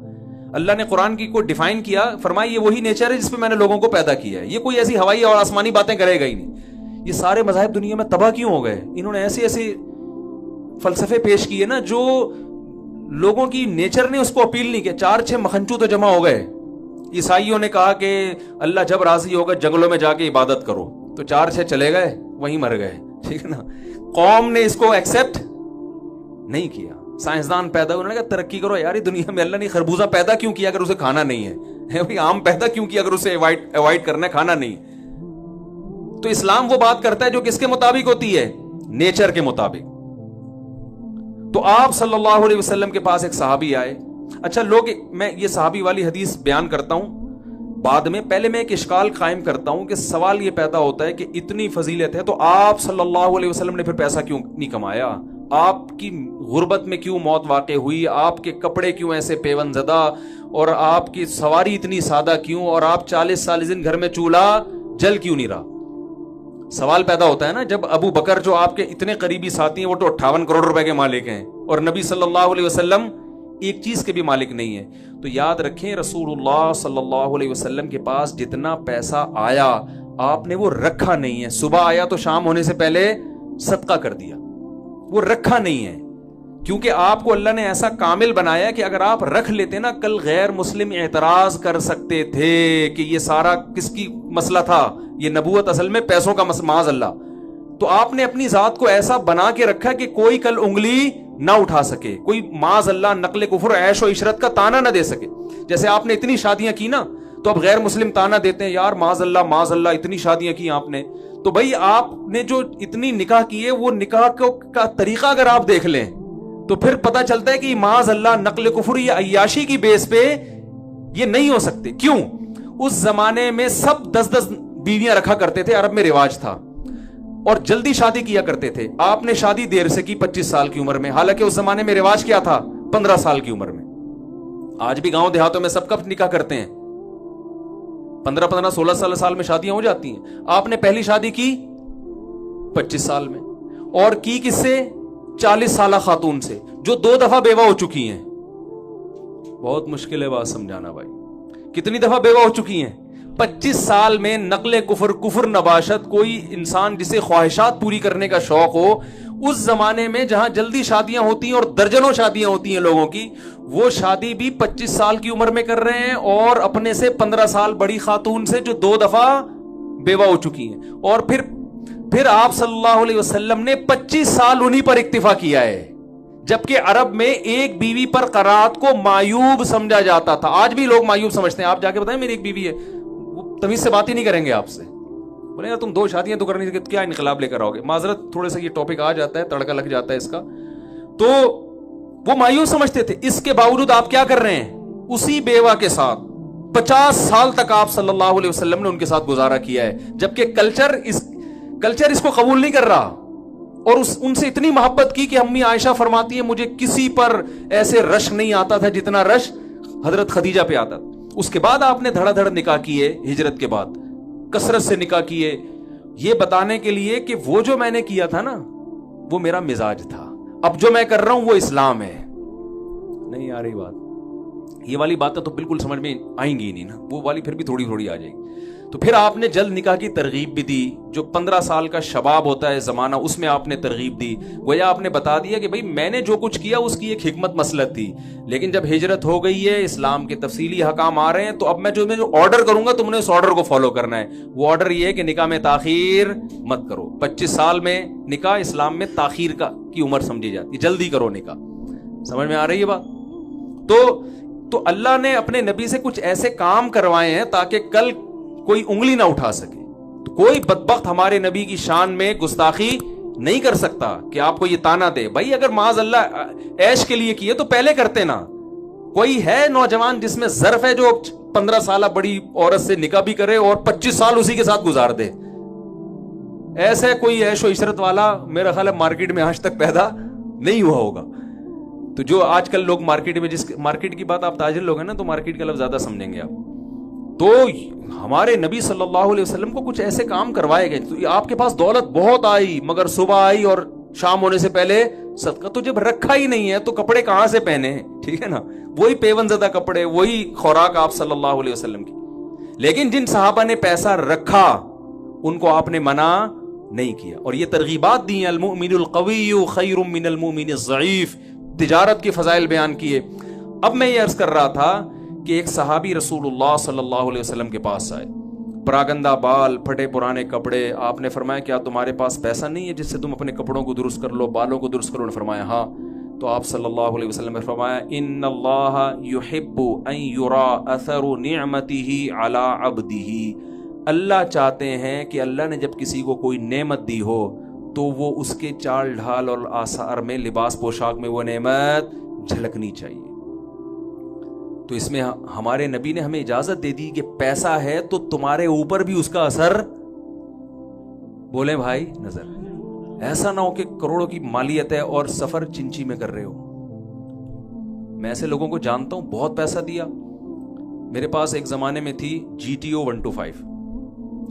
اللہ نے قرآن کی کو ڈیفائن کیا, فرمایا یہ وہی نیچر ہے جس پہ میں نے لوگوں کو پیدا کیا ہے, یہ کوئی ایسی ہوائی اور آسمانی باتیں کرے گا ہی نہیں. یہ سارے مذاہب دنیا میں تباہ کیوں ہو گئے؟ انہوں نے ایسے ایسے فلسفے پیش کیے نا جو لوگوں کی نیچر نے اس کو اپیل نہیں کیا. 4-6 مکھنچو تو جمع ہو گئے. عیسائیوں نے کہا کہ اللہ جب راضی ہوگا جنگلوں میں جا کے عبادت کرو, تو 4-6 چلے گئے, وہیں مر گئے, ٹھیک ہے نا. قوم نے اس کو ایکسپٹ نہیں کیا. سائنسدان پیدا ہونے لگا, ترقی کرو یار, دنیا میں اللہ نے خربوزہ پیدا کیوں کیا اگر اسے کھانا نہیں ہے, آم پیدا کیوں کیا اگر اسے اوائڈ کرنا ہے, کھانا نہیں. تو اسلام وہ بات کرتا ہے جو کس کے مطابق ہوتی ہے, نیچر کے مطابق. تو آپ صلی اللہ علیہ وسلم کے پاس ایک صحابی آئے. اچھا لوگ, میں یہ صحابی والی حدیث بیان کرتا ہوں بعد میں, پہلے میں ایک اشکال قائم کرتا ہوں کہ سوال یہ پیدا ہوتا ہے کہ اتنی فضیلت ہے تو آپ صلی اللہ علیہ وسلم نے پھر پیسہ کیوں نہیں کمایا, آپ کی غربت میں کیوں موت واقع ہوئی, آپ کے کپڑے کیوں ایسے پیون زدہ, اور آپ کی سواری اتنی سادہ کیوں, اور آپ 40 سال گھر میں چولہا جل کیوں نہیں رہا. سوال پیدا ہوتا ہے نا. جب ابو بکر جو آپ کے اتنے قریبی ساتھی ہیں وہ تو 58 کروڑ روپے کے مالک ہیں, اور نبی صلی اللہ علیہ وسلم ایک چیز کے بھی مالک نہیں ہے. تو یاد رکھیں رسول اللہ صلی اللہ علیہ وسلم کے پاس جتنا پیسہ آیا آپ نے وہ رکھا نہیں ہے. صبح آیا تو شام ہونے سے پہلے صدقہ کر دیا, وہ رکھا نہیں ہے. کیونکہ آپ کو اللہ نے ایسا کامل بنایا کہ اگر آپ رکھ لیتے نا, کل غیر مسلم اعتراض کر سکتے تھے کہ یہ سارا کس کی مسئلہ تھا, یہ نبوت اصل میں پیسوں کا معاذ اللہ. تو آپ نے اپنی ذات کو ایسا بنا کے رکھا کہ کوئی کل انگلی نہ اٹھا سکے, کوئی معاذ اللہ نقل کفر عیش و عشرت کا تانا نہ دے سکے. جیسے آپ نے اتنی شادیاں کی نا, تو اب غیر مسلم تانا دیتے ہیں یار معاذ اللہ اتنی شادیاں کی آپ نے. تو بھائی آپ نے جو اتنی نکاح کی ہے وہ نکاح کا طریقہ اگر آپ دیکھ لیں تو پھر پتا چلتا ہے کہ معاذ اللہ نقل کفر یا عیاشی کی بیس پہ یہ نہیں ہو سکتے. کیوں؟ اس زمانے میں سب 10 بیویاں رکھا کرتے تھے, عرب میں رواج تھا. اور جلدی شادی کیا کرتے تھے. آپ نے شادی دیر سے کی 25 سال کی عمر میں, حالانکہ اس زمانے میں رواج کیا تھا 15 سال کی عمر میں. آج بھی گاؤں دیہاتوں میں سب کب نکاح کرتے ہیں, 15 16 سال میں شادیاں ہو جاتی ہیں. آپ نے پہلی شادی کی 25 سال میں, اور کی کس سے؟ 40 سالہ خاتون سے جو 2 دفعہ بیوہ ہو چکی ہیں. بہت مشکل ہے بات سمجھانا بھائی. کتنی دفعہ بیوہ ہو چکی ہیں؟ 25 سال میں. نقل کفر نباشت. کوئی انسان جسے خواہشات پوری کرنے کا شوق ہو, اس زمانے میں جہاں جلدی شادیاں ہوتی ہیں اور درجنوں شادیاں ہوتی ہیں لوگوں کی, وہ شادی بھی 25 سال کی عمر میں کر رہے ہیں, اور اپنے سے 15 سال بڑی خاتون سے جو 2 دفعہ بیوہ ہو چکی ہیں. اور پھر آپ صلی اللہ علیہ وسلم نے 25 سال انہی پر اکتفا کیا ہے, جبکہ عرب میں ایک بیوی پر قرات کو معیوب سمجھا جاتا تھا. آج بھی لوگ معیوب سمجھتے ہیں. آپ جا کے بتائیں میری ایک بیوی ہے, وہ تمیز سے بات ہی نہیں کریں گے آپ سے. بولے گا تم 2 شادیاں تو کرنی, کیا انقلاب لے کر آؤ گے. معذرت تھوڑے سے یہ ٹاپک آ جاتا ہے, تڑکا لگ جاتا ہے اس کا, تو وہ مایوس سمجھتے تھے. اس کے باوجود آپ کیا کر رہے ہیں؟ اسی بیوہ کے ساتھ 50 سال تک آپ صلی اللہ علیہ وسلم نے ان کے ساتھ گزارا کیا ہے, جبکہ کلچر اس کو قبول نہیں کر رہا. اور ان سے اتنی محبت کی کہ امی عائشہ فرماتی ہے مجھے کسی پر ایسے رش نہیں آتا تھا جتنا رش حضرت خدیجہ پہ آتا تھا. اس کے بعد آپ نے دھڑا دھڑ نکاح کیے, ہجرت کے بعد کثرت سے نکاح کیے, یہ بتانے کے لیے کہ وہ جو میں نے کیا تھا نا وہ میرا مزاج تھا, اب جو میں کر رہا ہوں وہ اسلام ہے. نہیں آ رہی بات؟ یہ والی باتیں تو بالکل سمجھ میں آئیں گی نہیں نا, وہ والی پھر بھی تھوڑی تھوڑی آ جائے گی. تو پھر آپ نے جلد نکاح کی ترغیب بھی دی. جو 15 سال کا شباب ہوتا ہے زمانہ, اس میں آپ نے ترغیب دی. گویا آپ نے بتا دیا کہ بھائی میں نے جو کچھ کیا اس کی ایک حکمت مسلط تھی, لیکن جب ہجرت ہو گئی ہے, اسلام کے تفصیلی حکام آ رہے ہیں, تو اب میں جو آرڈر کروں گا تم نے اس آرڈر کو فالو کرنا ہے. وہ آرڈر یہ ہے کہ نکاح میں تاخیر مت کرو. 25 سال میں نکاح اسلام میں تاخیر کی عمر سمجھی جاتی ہے, جلدی کرو نکاح. سمجھ میں آ رہی ہے بات؟ تو اللہ نے اپنے نبی سے کچھ ایسے کام کروائے ہیں تاکہ کل کوئی انگلی نہ اٹھا سکے. تو کوئی بدبخت ہمارے نبی کی شان میں گستاخی نہیں کر سکتا کہ آپ کو یہ تانا دے. بھائی اگر معاذ اللہ عیش کے لیے کیے تو پہلے کرتے نا. کوئی ہے نوجوان جس میں ظرف ہے جو 15 سالہ بڑی عورت سے نکاح بھی کرے اور 25 سال اسی کے ساتھ گزار دے؟ ایسے کوئی عیش و عشرت والا میرا خیال ہے مارکیٹ میں آج تک پیدا نہیں ہوا ہوگا. تو جو آج کل لوگ مارکیٹ میں, جس مارکیٹ کی بات, آپ تاجر لوگ ہیں نا تو مارکیٹ کا لفظ زیادہ سمجھیں گے آپ. تو ہمارے نبی صلی اللہ علیہ وسلم کو کچھ ایسے کام کروائے گئے. تو آپ کے پاس دولت بہت آئی, مگر صبح آئی اور شام ہونے سے پہلے صدقہ. تو جب رکھا ہی نہیں ہے تو کپڑے کہاں سے پہنے ہیں؟ ٹھیک ہے نا, وہی پیون زدہ کپڑے, وہی خوراک آپ صلی اللہ علیہ وسلم کی. لیکن جن صحابہ نے پیسہ رکھا ان کو آپ نے منع نہیں کیا, اور یہ ترغیبات دی ہیں. المؤمن القوی خیر من المؤمن الضعیف, تجارت کے فضائل بیان کیے. اب میں یہ عرض کر رہا تھا کہ ایک صحابی رسول اللہ صلی اللہ علیہ وسلم کے پاس آئے, پراگندہ بال, پھٹے پرانے کپڑے. آپ نے فرمایا کیا تمہارے پاس پیسہ نہیں ہے جس سے تم اپنے کپڑوں کو درست کر لو, بالوں کو درست کرو؟ نے فرمایا ہاں. تو آپ صلی اللہ علیہ وسلم نے فرمایا ان اللہ یحب ان یرا اثر نعمتہ علی عبدہ, اللہ چاہتے ہیں کہ اللہ نے جب کسی کو کوئی نعمت دی ہو تو وہ اس کے چال ڈھال اور آثار میں, لباس پوشاک میں وہ نعمت جھلکنی چاہیے. تو اس میں ہمارے نبی نے ہمیں اجازت دے دی کہ پیسہ ہے تو تمہارے اوپر بھی اس کا اثر, بولیں بھائی, نظر. ایسا نہ ہو کہ کروڑوں کی مالیت ہے اور سفر چنچی میں کر رہے ہو. میں ایسے لوگوں کو جانتا ہوں, بہت پیسہ دیا. میرے پاس ایک زمانے میں تھی GTO 125,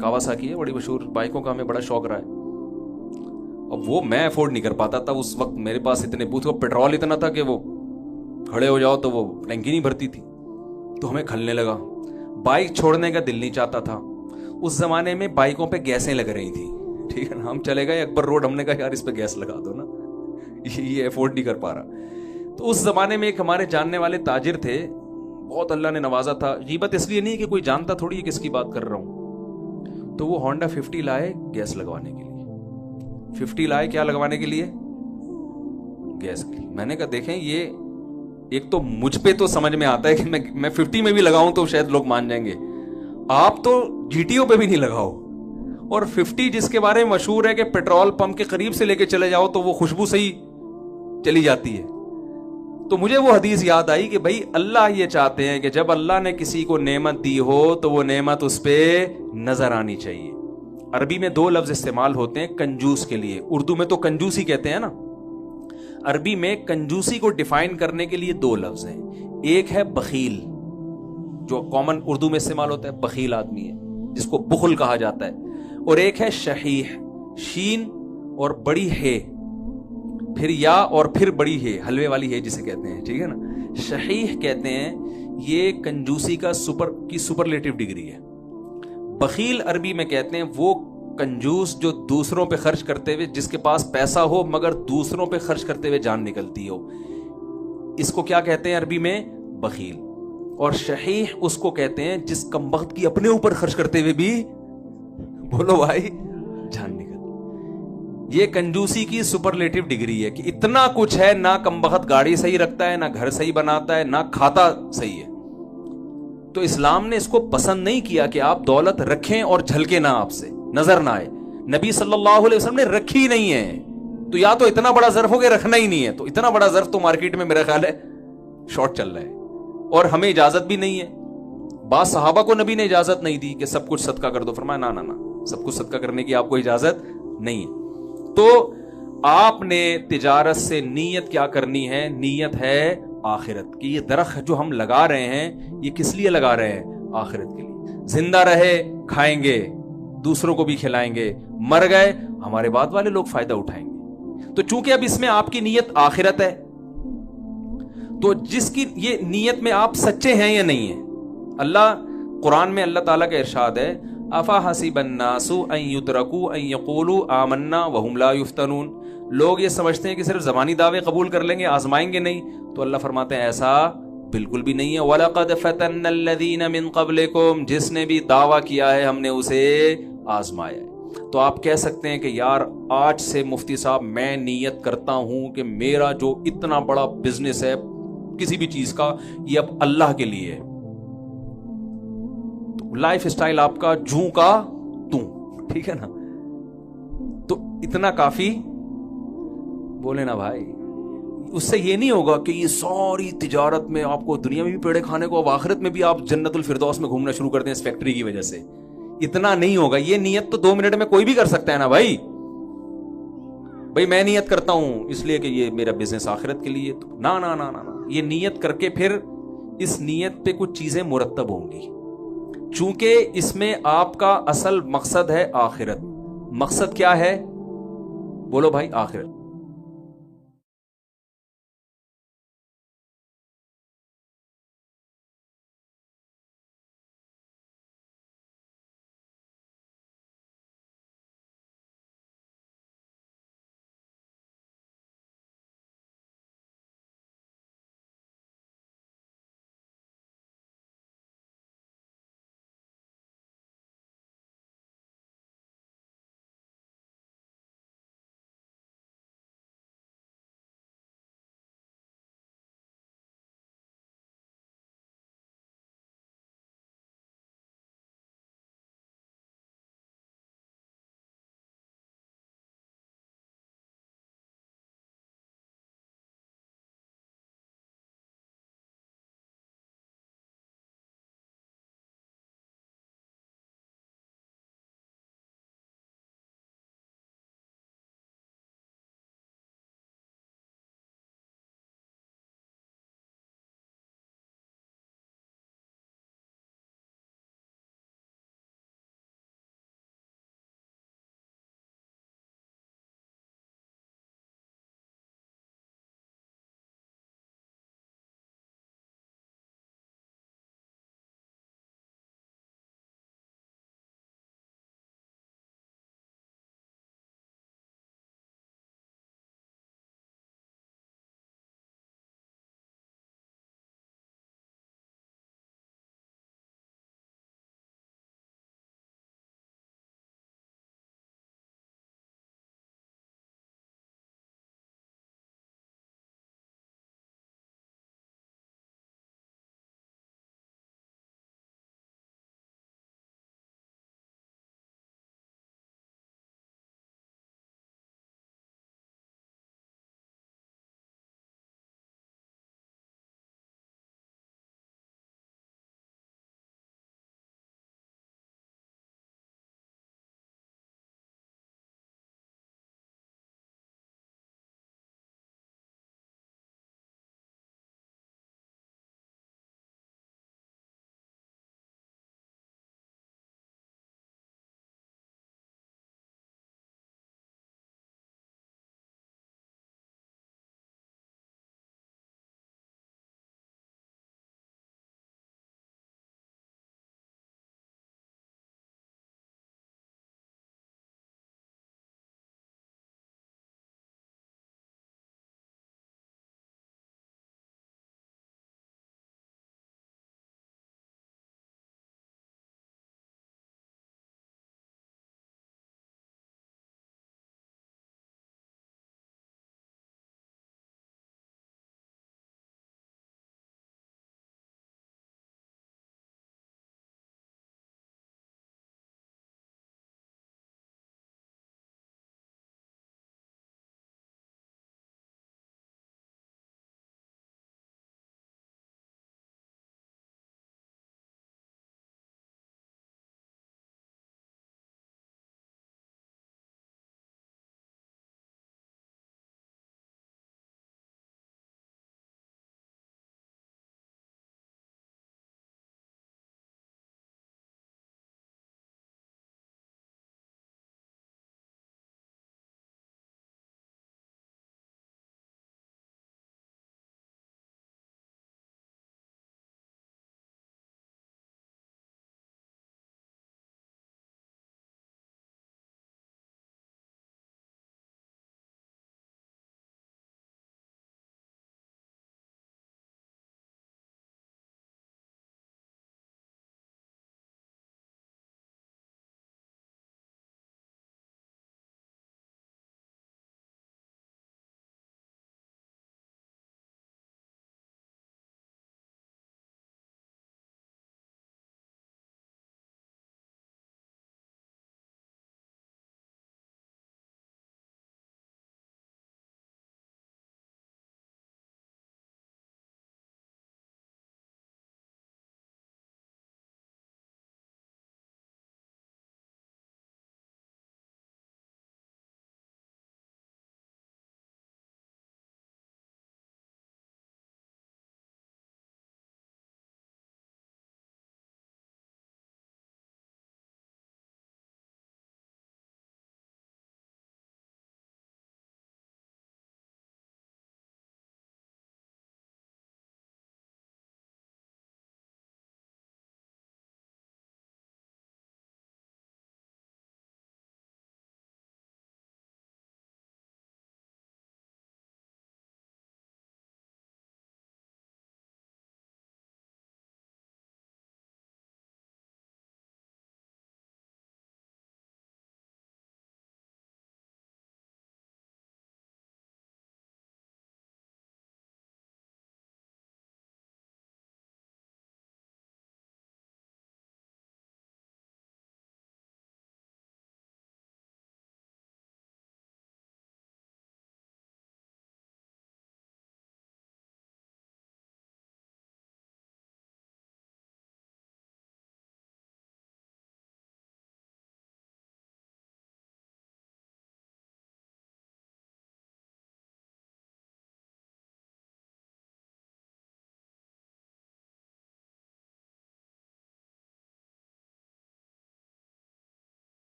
کاواساکی ہے, بڑی مشہور بائکوں کا ہمیں بڑا شوق رہا ہے. اب وہ میں افورڈ نہیں کر پاتا تھا اس وقت, میرے پاس اتنے بوتھ, پیٹرول اتنا تھا کہ وہ کھڑے ہو جاؤ تو وہ ٹینکی نہیں بھرتی تھی. تو ہمیں کھلنے لگا, بائک چھوڑنے کا دل نہیں چاہتا تھا. اس زمانے میں بائکوں پہ گیسیں لگ رہی تھیں, ٹھیک ہے نا. ہم چلے گئے اکبر روڈ, ہم نے کہا یار اس پہ گیس لگا دو نا, یہ افورڈ نہیں کر پا رہا. تو اس زمانے میں ایک ہمارے جاننے والے تاجر تھے, بہت اللہ نے نوازا تھا. غیبت اس لیے نہیں کہ کوئی جانتا تھوڑی ہے کس کی بات کر رہا ہوں. تو وہ ہونڈا 50 لائے گیس لگوانے کے لیے. 50 لائے کیا لگوانے کے لیے؟ گیس کے لیے. میں نے کہا دیکھیں یہ ایک تو مجھ پہ تو سمجھ میں آتا ہے کہ میں 50 میں بھی لگاؤں تو شاید لوگ مان جائیں گے, آپ تو GTO پہ بھی نہیں لگاؤ. اور 50 جس کے بارے میں مشہور ہے کہ پیٹرول پمپ کے قریب سے لے کے چلے جاؤ تو وہ خوشبو سے ہی چلی جاتی ہے. تو مجھے وہ حدیث یاد آئی کہ بھائی اللہ یہ چاہتے ہیں کہ جب اللہ نے کسی کو نعمت دی ہو تو وہ نعمت اس پہ نظر آنی چاہیے. عربی میں 2 لفظ استعمال ہوتے ہیں کنجوس کے لیے. اردو میں تو کنجوسی کہتے ہیں نا, عربی میں کنجوسی کو ڈیفائن کرنے کے لیے 2 لفظ ہیں. ایک ہے بخیل, جو کامن اردو میں استعمال ہوتا ہے, بخیل آدمی ہے جس کو بخل کہا جاتا ہے. اور ایک ہے شحیح, شین اور بڑی ہے, پھر یا اور پھر بڑی ہے, حلوے والی ہے جسے کہتے ہیں, ٹھیک ہے نا. شحیح کہتے ہیں یہ کنجوسی کا سپرلیٹو ڈگری ہے. بخیل عربی میں کہتے ہیں وہ کنجوس جو دوسروں پہ خرچ کرتے ہوئے, جس کے پاس پیسہ ہو مگر دوسروں پہ خرچ کرتے ہوئے جان نکلتی ہو, اس کو کیا کہتے ہیں عربی میں؟ بخیل. اور شحیح اس کو کہتے ہیں جس کمبخت کی اپنے اوپر خرچ کرتے ہوئے بھی, بولو بھائی, جان نکل. یہ کنجوسی کی سپرلیٹو ڈگری ہے کہ اتنا کچھ ہے, نہ کمبخت گاڑی صحیح رکھتا ہے, نہ گھر صحیح بناتا ہے, نہ کھاتا صحیح ہے. تو اسلام نے اس کو پسند نہیں کیا کہ آپ دولت رکھیں اور جھلکے نہ, آپ سے نظر نہ آئے. نبی صلی اللہ علیہ وسلم نے رکھی نہیں ہے, تو یا تو اتنا بڑا ظرف ہو کہ رکھنا ہی نہیں ہے, تو اتنا بڑا ظرف تو مارکیٹ میں میرا خیال ہے شارٹ چل رہا ہے, اور ہمیں اجازت بھی نہیں ہے. بعض صحابہ کو نبی نے اجازت نہیں دی کہ سب کچھ صدقہ کر دو, فرمایا نہ, سب کچھ صدقہ کرنے کی آپ کو اجازت نہیں ہے. تو آپ نے تجارت سے نیت کیا کرنی ہے؟ نیت ہے آخرت کی. یہ درخت جو ہم لگا رہے ہیں یہ کس لیے لگا رہے ہیں؟ آخرت کے لیے. زندہ رہے کھائیں گے, دوسروں کو بھی کھلائیں گے, مر گئے ہمارے بعد والے لوگ فائدہ اٹھائیں گے. تو چونکہ اب اس میں آپ کی نیت آخرت ہے, تو جس کی یہ نیت میں آپ سچے ہیں یا نہیں ہیں. اللہ قرآن میں اللہ تعالیٰ کا ارشاد ہے, افا حسب الناس ان یترکوا ان یقولوا آمنا وهم لا یفتنون. لوگ یہ سمجھتے ہیں کہ صرف زبانی دعوے قبول کر لیں گے, آزمائیں گے نہیں. تو اللہ فرماتے ہیں ایسا بالکل بھی نہیں ہے. وَلَقَدْ فَتَنَّ الَّذِينَ مِن قَبْلِكُمْ, جس نے بھی دعویٰ کیا ہے ہم نے اسے آزمایا ہے. تو آپ کہہ سکتے ہیں کہ یار آج سے مفتی صاحب میں نیت کرتا ہوں کہ میرا جو اتنا بڑا بزنس ہے کسی بھی چیز کا, یہ اب اللہ کے لیے ہے. تو لائف اسٹائل آپ کا جوں کا توں, ٹھیک ہے نا. تو اتنا کافی, بولے نا بھائی. اس سے یہ نہیں ہوگا کہ یہ ساری تجارت میں آپ کو دنیا میں بھی پیڑے کھانے کو, اب آخرت میں بھی آپ جنت الفردوس میں گھومنا شروع کر دیں اس فیکٹری کی وجہ سے. اتنا نہیں ہوگا. یہ نیت تو 2 منٹ میں کوئی بھی کر سکتا ہے نا بھائی. میں نیت کرتا ہوں اس لیے کہ یہ میرا بزنس آخرت کے لیے. نہ, یہ نیت کر کے پھر اس نیت پہ کچھ چیزیں مرتب ہوں گی, چونکہ اس میں آپ کا اصل مقصد ہے آخرت. مقصد کیا ہے؟ بولو بھائی, آخرت.